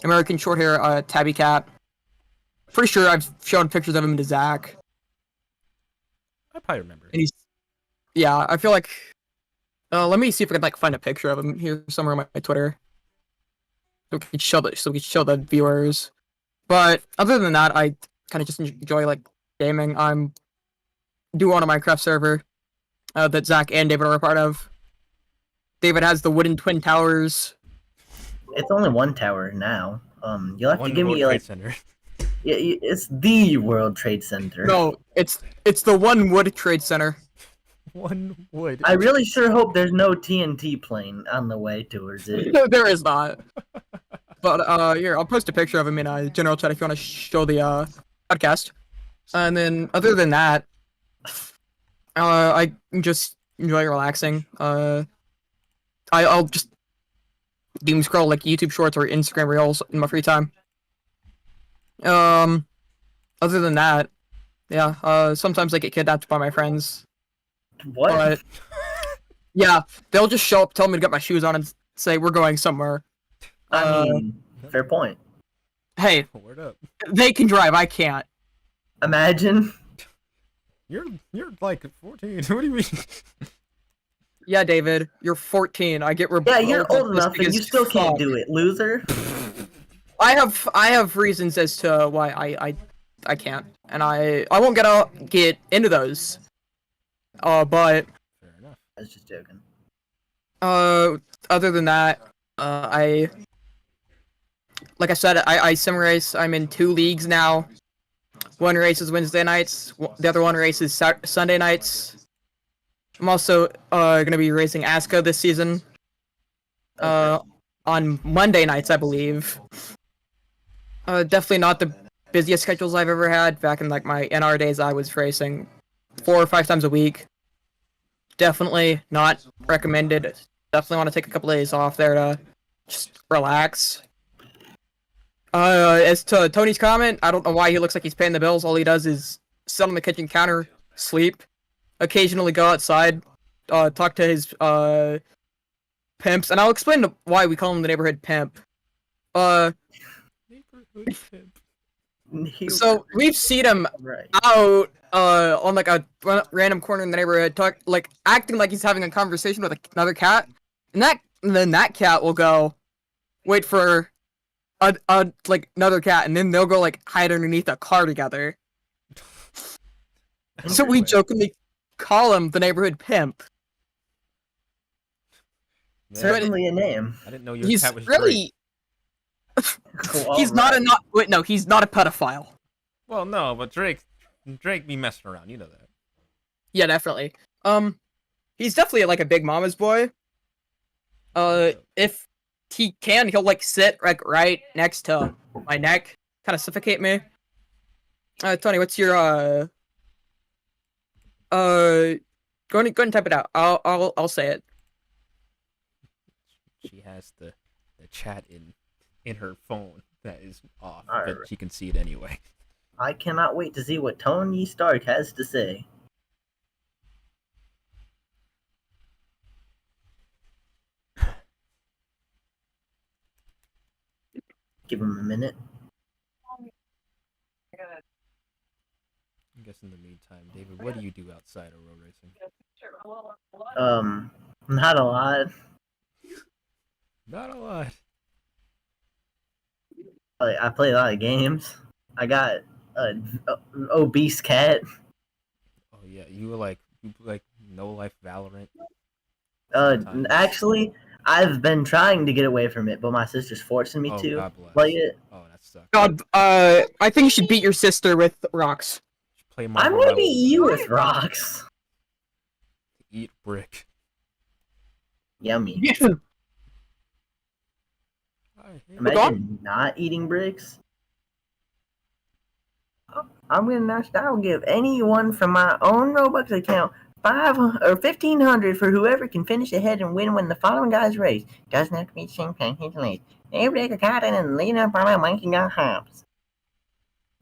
American short hair, tabby cat. Pretty sure I've shown pictures of him to Zach. I probably remember. And I feel like. Let me see if I can like find a picture of him here somewhere on my Twitter. So we can show the viewers. But other than that, I kind of just enjoy like gaming. I'm do on a Minecraft server that Zach and David are a part of. David has the wooden twin towers. It's only one tower now. You'll have to give me like. Center. Yeah, it's the World Trade Center. No, it's the One Wood Trade Center. One wood. I really sure hope there's no TNT plane on the way towards it. No, there is not. But here, I'll post a picture of him in general chat if you want to show the podcast. And then, other than that, I just enjoy relaxing. I'll just doom scroll like YouTube Shorts or Instagram Reels in my free time. Other than that, yeah. Sometimes I get kidnapped by my friends. What? But yeah, they'll just show up, tell me to get my shoes on, and say we're going somewhere. I mean, fair point. Hey, Word up. they can drive, I can't. Imagine. You're like 14. What do you mean? Yeah, David, you're 14. I get Yeah, you're rebuttal old enough and because you still can't fuck. do it, loser. I have reasons as to why I can't, and I won't get into those. But Fair enough. I was just joking. other than that, like I said, I sim race. I'm in 2 leagues now. One race is Wednesday nights. The other one race is Sunday nights. I'm also gonna be racing ASCA this season. Okay. On Monday nights, I believe. Definitely not the busiest schedules I've ever had. Back in like my NR days, I was racing 4 or 5 times a week. Definitely not recommended. Definitely want to take a couple days off there to just relax. As to Tony's comment, I don't know why he looks like he's paying the bills. All he does is sit on the kitchen counter, sleep, occasionally go outside, talk to his pimps, and I'll explain why we call him the neighborhood pimp. Neighborhood pimp. So we've seen him Right. out on like a random corner in the neighborhood, acting like he's having a conversation with another cat, and then that cat will go wait for like another cat, and then they'll go like hide underneath a car together. So we jokingly call him the neighborhood pimp. Man, Certainly a name. I didn't know your He's cat was really Cool, he's not he's not a pedophile. Well, no, but Drake be messing around. You know that. Yeah, definitely. He's definitely like a big mama's boy. If he can, he'll like sit like right next to my neck, kind of suffocate me. Tony, what's your go ahead and type it out. I'll say it. She has the chat in her phone that is off, Alright. but she can see it anyway. I cannot wait to see what Tony Stark has to say. Give him a minute. I guess in the meantime, David, what do you do outside of road racing? Not a lot. Not a lot. I play a lot of games. I got an obese cat. Oh yeah, you like no life Valorant. Uh, Sometimes. actually, I've been trying to get away from it, but my sister's forcing me Oh, to God bless. play it. Oh, that sucks. God, I think you should beat your sister with rocks. Play I'm Marvel gonna Rivals. beat you with rocks. Eat brick. Yummy. Imagine not eating bricks. I'm gonna. I'll give anyone from my own Robux account 500 or 1,500 for whoever can finish ahead and win when the following guys race. Doesn't have to be the same time. He's late. They break a card and lead up on my monkey got hops.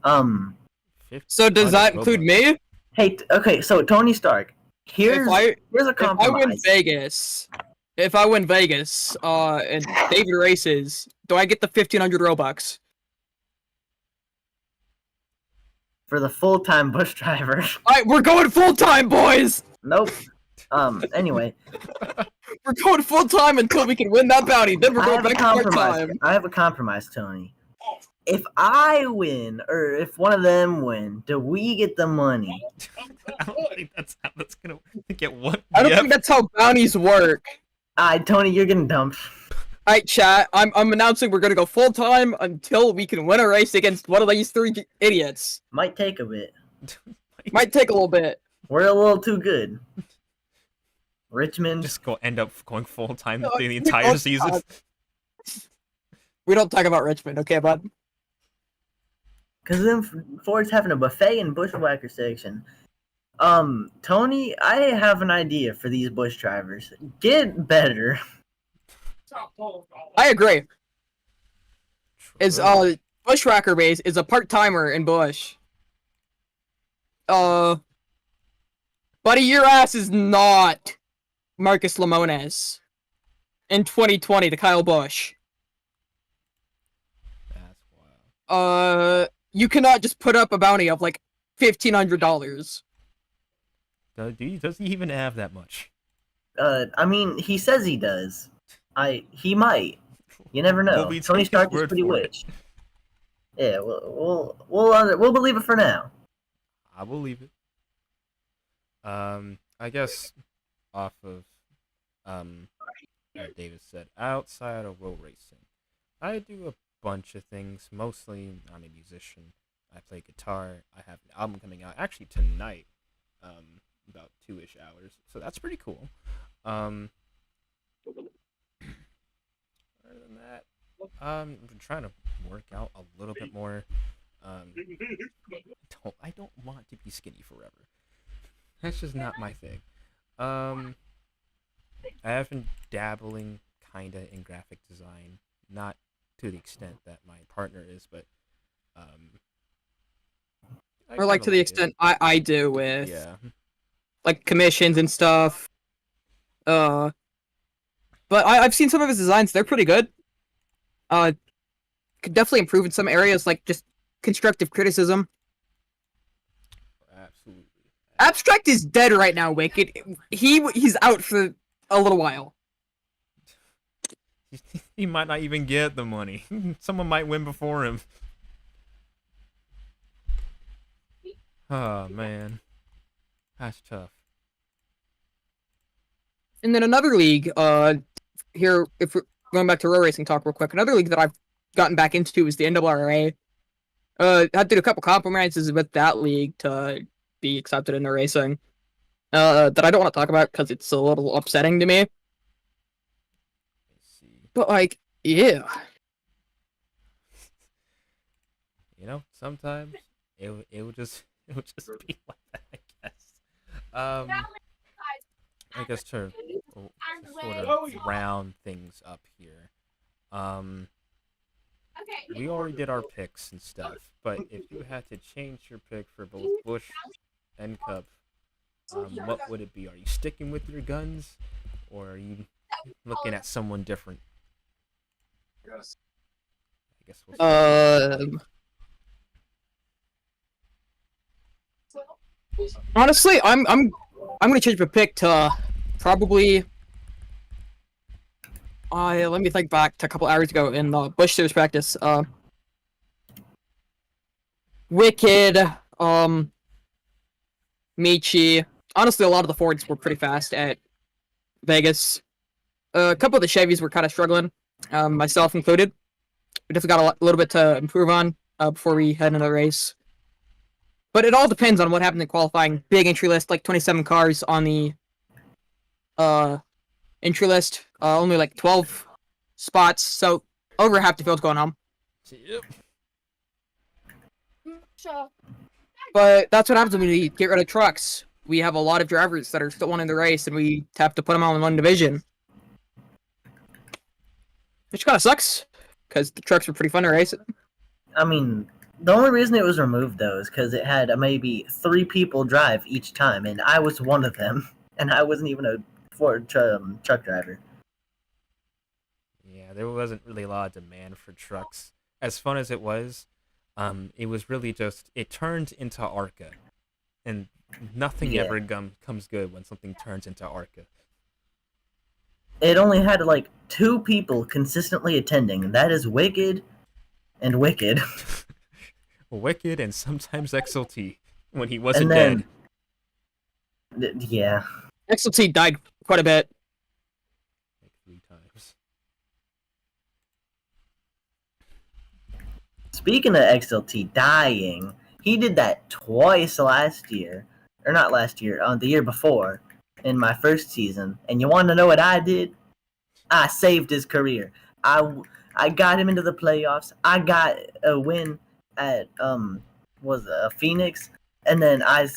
50 So does that Robux. include me? Hey, okay. So Tony Stark. Here's a If I compromise. win Vegas, and David races, do I get the 1,500 Robux? For the full-time bush driver. Alright, we're going full time, boys. Nope. Anyway, We're going full time until we can win that bounty. Then we're I going have a back to part compromise. time. I have a compromise, Tony. If I win, or if one of them win, do we get the money? I don't think that's how that's gonna get what. I don't think that's how bounties work. Tony, you're getting dumped. Alright, chat. I'm announcing we're gonna go full time until we can win a race against one of these 3 idiots. Might take a bit. Might take a little bit. We're a little too good. Richmond. Just end up going full time No, the entire season. We don't talk about Richmond, okay, bud? Because then Ford's having a buffet in Bushwhacker section. Tony, I have an idea for these bush drivers. Get better. I agree. Bushwhacker base is a part-timer in Bush. Buddy, your ass is not Marcus Lemones in 2020 to Kyle Busch. That's wild. You cannot just put up a bounty of like $1,500. Does he even have that much? I mean, he says he does. He might. You never know. We'll Tony take his Stark is word pretty for it. witch. Yeah, we'll believe it for now. I will leave it. I guess off of what David said, outside of road racing, I do a bunch of things. Mostly, I'm a musician. I play guitar. I have an album coming out actually tonight, about 2-ish hours. So that's pretty cool. Other than that, I'm trying to work out a little bit more. I don't want to be skinny forever. That's just not my thing. I have been dabbling kinda in graphic design, not to the extent that my partner is, but I Or like kinda to the it. extent I do with Yeah. like commissions and stuff. But I've seen some of his designs. They're pretty good. Could definitely improve in some areas, like just constructive criticism. Absolutely. Abstract is dead right now, Wicked. He's out for a little while. He might not even get the money. Someone might win before him. Oh man, that's tough. And then another league, here, if we're going back to road racing talk real quick, another league that I've gotten back into is the NRRA. I had to do a couple compromises with that league to be accepted into racing. That I don't want to talk about because it's a little upsetting to me. Let's see. But like, yeah. You know, sometimes it will just be like that, I guess. I guess to sort of round things up here. We already did our picks and stuff, but if you had to change your pick for both Bush and Cup, what would it be? Are you sticking with your guns, or are you looking at someone different? I guess we'll Honestly, I'm gonna change my pick to probably. Let me think back to a couple hours ago in the Bush Series practice. Wicked, Michi. Honestly, a lot of the Fords were pretty fast at Vegas. A couple of the Chevys were kind of struggling, myself included. We definitely got a little bit to improve on before we head into the race. But it all depends on what happened in qualifying. Big entry list, like 27 cars on the entry list. Only like 12 spots, so over half the field's going home. Yep. But that's what happens when we get rid of trucks. We have a lot of drivers that are still wanting the race, and we have to put them all in one division. Which kind of sucks, because the trucks are pretty fun to race. I mean, the only reason it was removed, though, is because it had maybe 3 people drive each time, and I was one of them, and I wasn't even a Ford truck driver. Yeah, there wasn't really a lot of demand for trucks. As fun as it was really just, it turned into ARCA. And nothing ever comes good when something turns into ARCA. It only had like 2 people consistently attending, and that is Wicked and Wicked. Wicked and sometimes XLT when he wasn't and dead. then, yeah. XLT died quite a bit. Like 3 times. Speaking of XLT dying, he did that twice last year. Or not last year, the year before, in my first season. And you want to know what I did? I saved his career. I got him into the playoffs. I got a win at Phoenix, and then I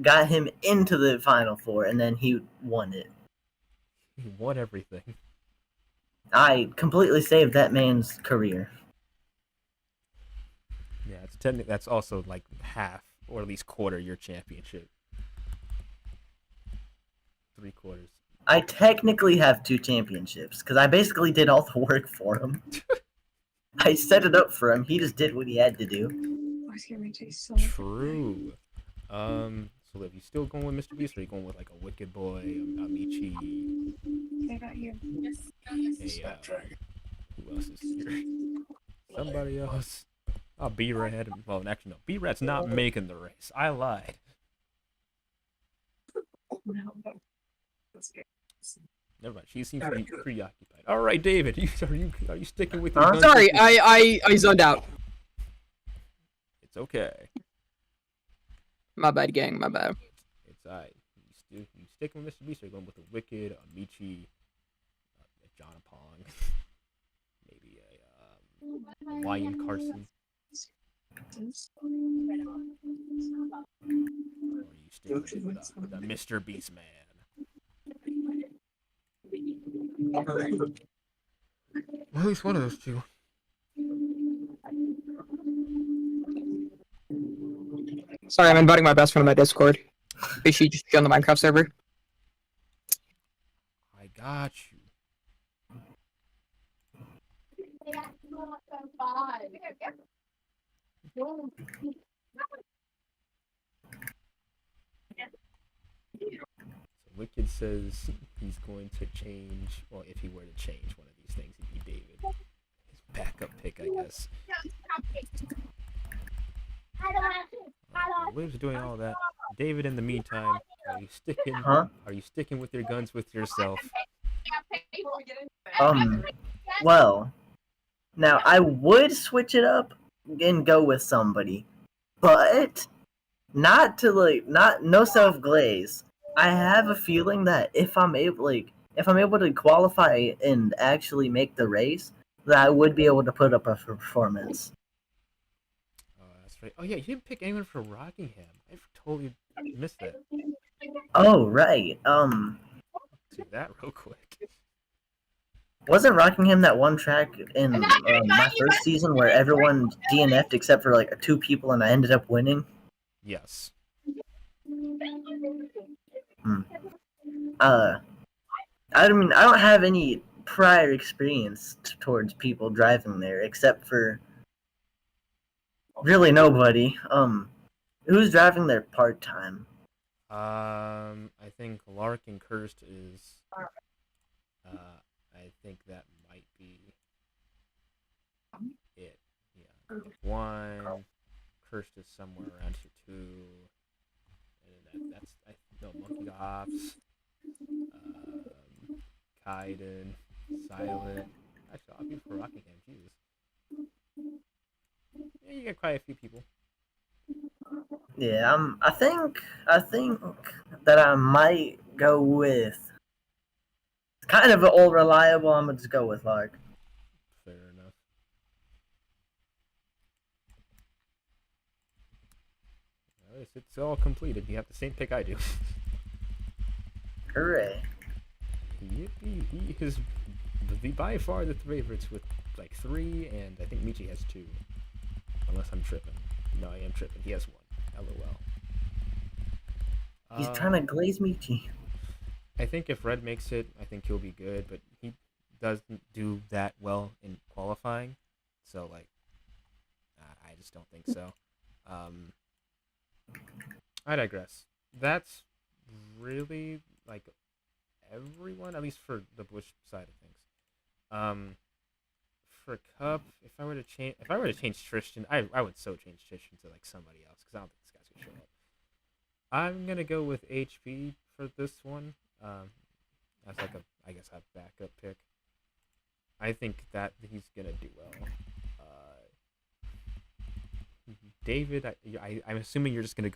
got him into the Final Four, and then he won it. He won everything. I completely saved that man's career. Yeah, it's technically that's also like half or at least quarter your championship. 3/4. I technically have 2 championships because I basically did all the work for him. I set it up for him. He just did what he had to do. True. So Liv, you still going with Mr. Beast, or are you going with like a Wicked Boy, a Michi, who else is here? Somebody else. Oh, B-Rad. Well, actually, no. B-Rad's not making the race. I lied. Never mind. She seems to be preoccupied. All right, David. Are you sticking with your guns? Sorry, I zoned out. It's okay. My bad, gang. My bad. It's alright. You sticking with Mr. Beast, or you going with a Wicked, a Michi, a John Pong, maybe a Lion Carson? Or are you sticking with a Mr. Beast man? Well, at least one of those two. Sorry, I'm inviting my best friend on my Discord. Is she just on the Minecraft server? I got you. So Wicked says he's going to change. Well, if he were to change one of these things, it'd be David. His backup pick, I guess. Liv's doing all that. David, in the meantime, are you sticking? Huh? Are you sticking with your guns with yourself? Well, now I would switch it up and go with somebody, but not no self glaze. I have a feeling that if I'm able to qualify and actually make the race, that I would be able to put up a performance. Oh, that's right. Oh yeah, you didn't pick anyone for Rockingham. I totally missed that. Oh right. Do that real quick. Wasn't Rockingham that one track in my first season where everyone DNF'd except for like 2 people and I ended up winning? Yes. I mean, I don't have any prior experience towards people driving there except for really nobody. Who's driving there part time? I think Lark and Cursed is. I think that might be it. Yeah, one. Cursed is somewhere around here too. And that's Monkey Ops. Kaiden, Silent. Actually, I'll be for Rockingham. Jesus. Yeah, you got quite a few people. Yeah, I think that I might go with kind of an old reliable. I'm gonna just go with Lark. Fair enough. Well, it's all completed. You have the same pick I do. Hooray! He is by far the favorites with like 3, and I think Michi has 2. Unless I'm tripping. No, I am tripping. He has 1. LOL. He's trying to glaze Michi. I think if Red makes it, I think he'll be good, but he doesn't do that well in qualifying. So, like, I just don't think so. I digress. That's really, like, everyone, at least for the Bush side of things. For Cup, if I were to change Tristan, I would so change Tristan to like somebody else because I don't think this guy's gonna show up. I'm gonna go with HP for this one. As like I guess a backup pick. I think that he's gonna do well. David, I'm assuming you're gonna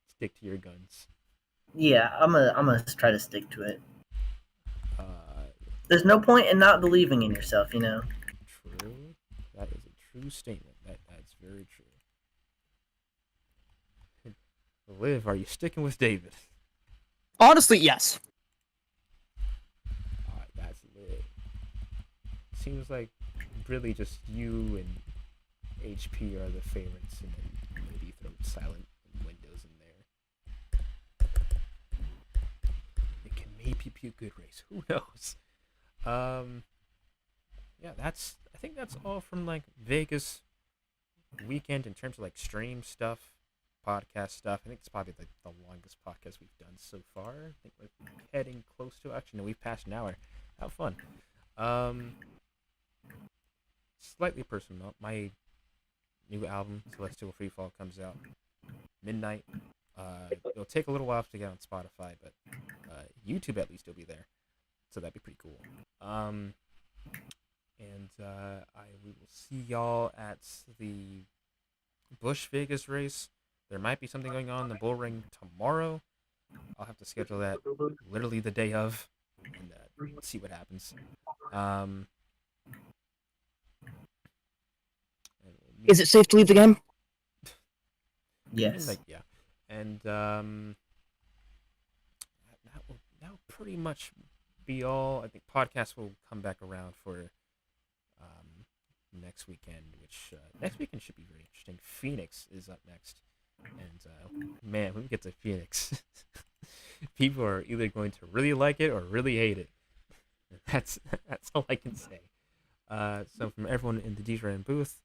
stick to your guns. Yeah, I'm gonna try to stick to it. Uh, There's no point in not believing in yourself, you know. True. That is a true statement. That's very true. Liv, are you sticking with David? Honestly, yes. Alright, that's lit. Seems like really just you and HP are the favorites, and then maybe throw Silent Windows in there. It can maybe be a good race. Who knows? Yeah, I think that's all from like Vegas weekend in terms of like stream stuff, podcast stuff. I think it's probably like the longest podcast we've done so far. I think we're heading close to actually. No, we've passed an hour. How fun. Slightly personal note. My new album, Celestial Freefall, comes out midnight. It'll take a little while to get on Spotify, but YouTube at least will be there, so that'd be pretty cool. We will see y'all at the Busch Vegas race. There might be something going on in the bull ring tomorrow. I'll have to schedule that literally the day of and see what happens. Is it safe to leave the game? Yes. Yeah. And that will pretty much be all. I think podcasts will come back around for next weekend, which next weekend should be very interesting. Phoenix is up next. And man, when we get to Phoenix, people are either going to really like it or really hate it. That's all I can say. So from everyone in the DGRN booth,